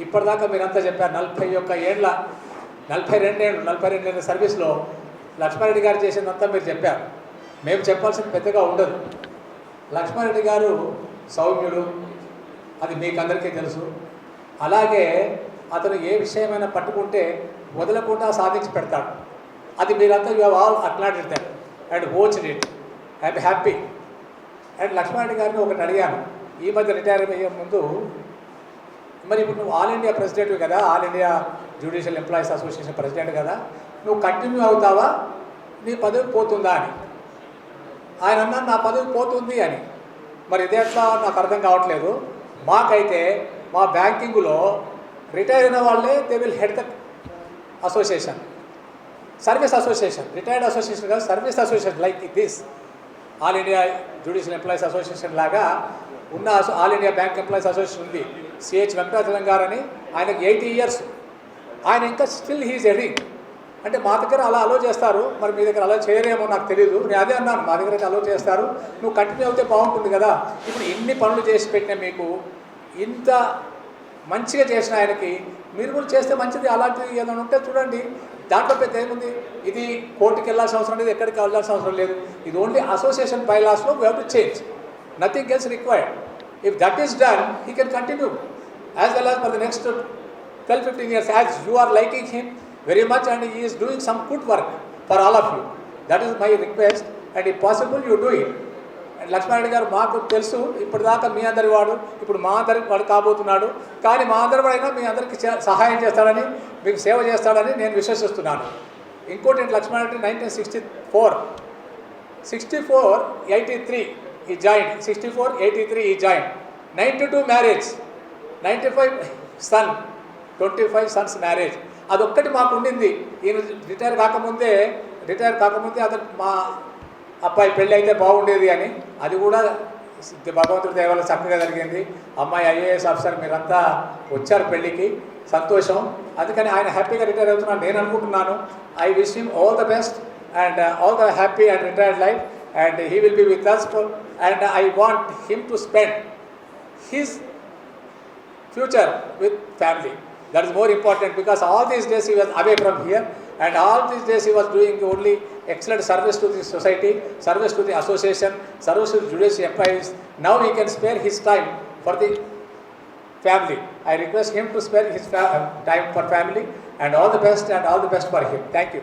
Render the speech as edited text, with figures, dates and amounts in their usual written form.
ఇప్పటిదాకా మీరంతా చెప్పారు 42 ఏళ్ళ సర్వీస్లో లక్ష్మారెడ్డి గారు చేసిందంతా మీరు చెప్పారు. మేము చెప్పాల్సింది పెద్దగా ఉండదు. లక్ష్మారెడ్డి గారు సౌమ్యుడు, అది మీకు అందరికీ తెలుసు. అలాగే అతను ఏ విషయమైనా పట్టుకుంటే వదలకుండా సాధించి పెడతాడు. అది మీరంతా you have all acknowledged that and watched it. I'm happy. And Lakshmareddy గారిని ఒకటి అడిగాను ఈ మధ్య రిటైర్ అయ్యే ముందు, మరి ఇప్పుడు నువ్వు ఆల్ ఇండియా ప్రెసిడెంట్ కదా, all India judicial employees association president కదా, నువ్వు కంటిన్యూ అవుతావా, నీ పదవి పోతుందా అని. ఆయన అన్నాడు నా పదవి పోతుంది అని. మరి ఇదే ఎట్లా నాకు అర్థం కావట్లేదు. మాకైతే మా బ్యాంకింగ్లో రిటైర్ అయిన వాళ్ళే they will head the association, service association, retired association కాదు, service association like this. All India judicial employees association లాగా ఉన్న all India bank employees association ఉంది. సిహెచ్ వెంకటాచలం గారు అని, ఆయనకు 80 years, ఆయన ఇంకా స్టిల్ హీజ్ హెడింగ్. అంటే మా దగ్గర అలా అలో చేస్తారు, మరి మీ దగ్గర అలా చేయరేమో నాకు తెలియదు. నేను అదే అన్నాను, మా దగ్గర అయితే అలో చేస్తారు, నువ్వు కంటిన్యూ అవుతే బాగుంటుంది కదా. ఇప్పుడు ఇన్ని పనులు చేసి పెట్టిన మీకు, ఇంత మంచిగా చేసిన ఆయనకి మీరు కూడా చేస్తే మంచిది. అలాంటివి ఏదైనా ఉంటే చూడండి, దాంట్లో పెద్ద ఏముంది. ఇది కోర్టుకి వెళ్ళాల్సిన అవసరం లేదు, ఎక్కడికి వెళ్ళాల్సిన అవసరం లేదు. ఇది ఓన్లీ అసోసియేషన్ బైలాస్లో we have to change, nothing else required. If that is done, he can continue as well as for the next 12-15 years, as you are liking him very much and he is doing some good work for all of you. That is my request, and if possible you do it. And Lakshmareddy గారు మాకు తెలుసు, ఇప్పటిదాకా మీ అందరి వాడు, ఇప్పుడు మా అందరికి వాడు కాబోతున్నాడు. కానీ మా అందరి వాడైనా మీ అందరికీ సహాయం చేస్తాడని, మీకు సేవ చేస్తాడని నేను విశ్వసిస్తున్నాను. ఇంకోటి Lakshma Reddy 1964-83 he joined, 64-83 he joined, 92 marriage, 95 son, 25 sons marriage. అదొక్కటి మాకు ఉండింది. ఈయన రిటైర్ కాకముందే అతను మా అబ్బాయి పెళ్ళి అయితే బాగుండేది అని, అది కూడా భగవంతుడి దయ వల్ల చక్కగా జరిగింది. అమ్మాయి IAS ఆఫీసర్, మీరంతా వచ్చారు పెళ్ళికి, సంతోషం. అందుకని ఆయన హ్యాపీగా రిటైర్ అవుతున్నాను నేను అనుకుంటున్నాను. I wish him all the best and all the happy and retired life, and he will be with us and I want him to spend his future with family. That is more important, because all these days he was away from here and all these days he was doing only excellent service to the society, service to the association, service to the judicial employees. Now he can spare his time for the family. I request him to spare his time for family, and all the best for him. Thank you.